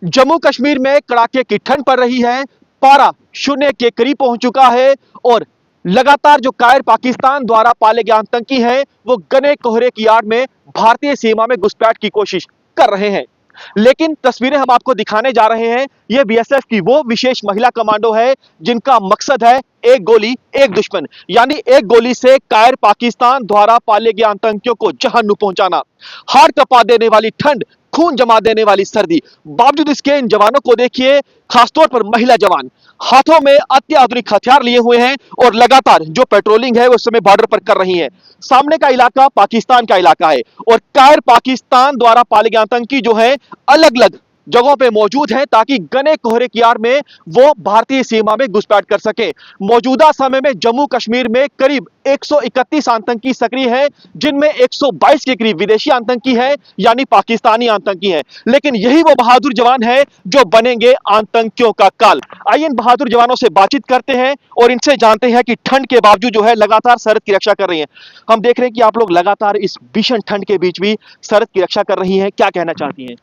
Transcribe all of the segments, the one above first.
जम्मू कश्मीर में कड़ाके की ठंड पड़ रही है। पारा शून्य के करीब पहुंच चुका है और लगातार जो कायर पाकिस्तान द्वारा पाले गए आतंकी हैं वो घने कोहरे की आड़ में भारतीय सीमा में घुसपैठ की कोशिश कर रहे हैं। लेकिन तस्वीरें हम आपको दिखाने जा रहे हैं, यह बीएसएफ की वो विशेष महिला कमांडो है जिनका मकसद है एक गोली एक दुश्मन, यानी एक गोली से कायर पाकिस्तान द्वारा पाले गए आतंकियों को जहन्नुम पहुंचाना। हार कपा देने वाली ठंड, खून जमा देने वाली सर्दी, बावजूद इसके इन जवानों को देखिए, खासतौर पर महिला जवान हाथों में अत्याधुनिक हथियार लिए हुए हैं और लगातार जो पेट्रोलिंग है उस समय बॉर्डर पर कर रही हैं। सामने का इलाका पाकिस्तान का इलाका है और कायर पाकिस्तान द्वारा पाले गए आतंकी जो है अलग अलग जगहों पे मौजूद है ताकि घने कोहरे की आड़ में वो भारतीय सीमा में घुसपैठ कर सके। मौजूदा समय में जम्मू कश्मीर में करीब 131 आतंकी सक्रिय है, जिनमें 122 के करीब विदेशी आतंकी है, यानी पाकिस्तानी आतंकी है। लेकिन यही वो बहादुर जवान है जो बनेंगे आतंकियों का काल। आइए इन बहादुर जवानों से बातचीत करते हैं और इनसे जानते हैं कि ठंड के बावजूद जो है लगातार सरहद की रक्षा कर रही है। हम देख रहे हैं कि आप लोग लगातार इस भीषण ठंड के बीच भी सरहद की रक्षा कर रही हैं, क्या कहना चाहती हैं?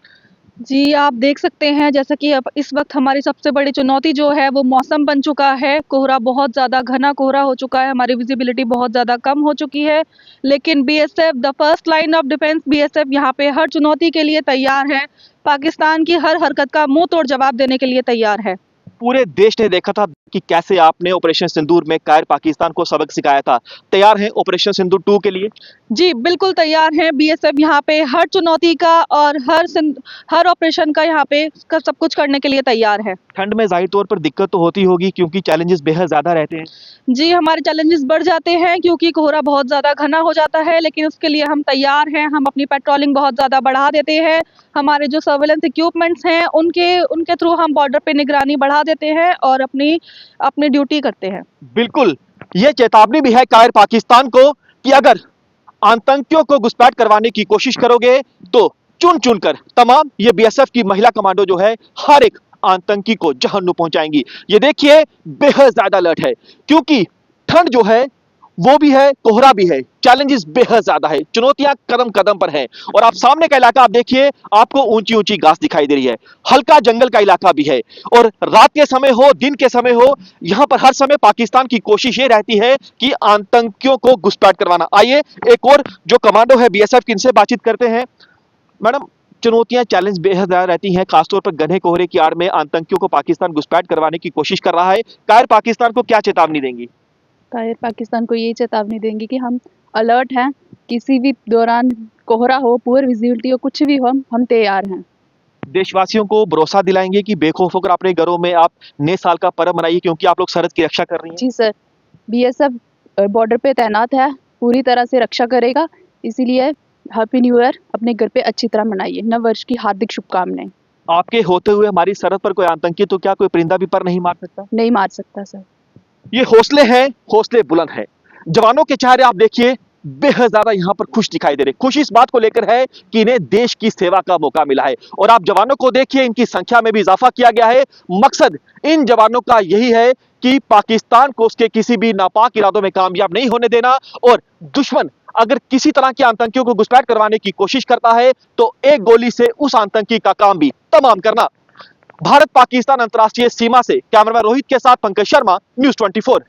जी, आप देख सकते हैं जैसा कि अब इस वक्त हमारी सबसे बड़ी चुनौती जो है वो मौसम बन चुका है। कोहरा बहुत ज़्यादा घना कोहरा हो चुका है, हमारी विजिबिलिटी बहुत ज़्यादा कम हो चुकी है। लेकिन BSF the first line of defence BSF यहाँ पे हर चुनौती के लिए तैयार है। पाकिस्तान की हर हरकत का मुंह तोड़ जवाब देने के लिए तैयार है। पूरे देश ने देखा था कि कैसे आपने ऑपरेशन सिंदूर में कायर पाकिस्तान को सबक सिखाया था। तैयार हैं ऑपरेशन सिंदूर 2 के लिए? जी, बिल्कुल तैयार हैं। बीएसएफ यहाँ पे हर चुनौती का और हर ऑपरेशन का यहाँ पे सब कुछ करने के लिए तैयार है। ठंड में जाहिर तौर पर दिक्कत तो होती होगी क्योंकि चैलेंजेस बेहद ज्यादा रहते हैं। जी, हमारे चैलेंजेस बढ़ जाते हैं क्योंकि कोहरा बहुत ज़्यादा घना हो जाता है, लेकिन उसके लिए हम तैयार हैं। हम अपनी पेट्रोलिंग बहुत ज़्यादा बढ़ा देते हैं। हमारे जो सर्विलेंस इक्विपमेंट्स हैं उनके थ्रू हम बॉर्डर पे निगरानी बढ़ा देते हैं और अपनी अपनी ड्यूटी करते हैं। बिल्कुल, ये चेतावनी भी है कायर पाकिस्तान को कि अगर आतंकियों को घुसपैठ करवाने की कोशिश करोगे तो चुन चुनकर तमाम ये बीएसएफ की महिला कमांडो जो है हर एक आतंकी को जहन्नुम पहुंचाएंगी। ये देखिए बेहद ज्यादा अलर्ट है क्योंकि ठंड जो है वो भी है, कोहरा भी है, चैलेंजेस बेहद ज्यादा है, चुनौतियां कदम कदम पर हैं। और आप सामने का इलाका आप देखिए, आपको ऊंची ऊंची घास दिखाई दे रही है, हल्का जंगल का इलाका भी है और रात के समय हो दिन के समय हो, यहां पर हर समय पाकिस्तान की कोशिश ये रहती है कि आतंकियों को घुसपैठ करवाना। आइए एक और जो कमांडो है बीएसएफ की, इनसे बातचीत करते हैं। मैडम, चुनौतियां चैलेंज बेहद ज्यादा रहती हैं, खासतौर पर घने कोहरे की आड़ में आतंकियों को पाकिस्तान घुसपैठ करवाने की कोशिश कर रहा है। कायर पाकिस्तान को क्या चेतावनी देंगी? कायर पाकिस्तान को यही चेतावनी देंगे कि हम अलर्ट हैं। किसी भी दौरान कोहरा हो, पुअर विजिबिलिटी हो, कुछ भी हो, हम तैयार हैं। देशवासियों को भरोसा दिलाएंगे कि बेखौफ होकर अपने घरों में आप नए साल का पर्व मनाइए क्योंकि आप लोग सरहद की रक्षा कर रही हैं। जी सर, बीएसएफ बॉर्डर पे तैनात है, पूरी तरह से रक्षा करेगा। इसीलिए हैप्पी न्यू ईयर अपने घर पे अच्छी तरह मनाइए। नव वर्ष की हार्दिक शुभकामनाएं। आपके होते हुए हमारी सरहद पर कोई आतंकी तो क्या कोई परिंदा भी पर नहीं मार सकता? नहीं मार सकता सर। ये हौसले हैं, हौसले बुलंद हैं। जवानों के चेहरे आप देखिए बेहद ज्यादा यहाँ पर खुश दिखाई दे रहे। खुशी इस बात को लेकर है कि इन्हें देश की सेवा का मौका मिला है और आप जवानों को देखिए, इनकी संख्या में भी इजाफा किया गया है। मकसद इन जवानों का यही है कि पाकिस्तान को उसके किसी भी नापाक इरादों में कामयाब नहीं होने देना और दुश्मन अगर किसी तरह के आतंकियों को घुसपैठ करवाने की कोशिश करता है तो एक गोली से उस आतंकी का काम भी तमाम करना। भारत पाकिस्तान अंतर्राष्ट्रीय सीमा से कैमरामैन रोहित के साथ पंकज शर्मा, न्यूज़ 24।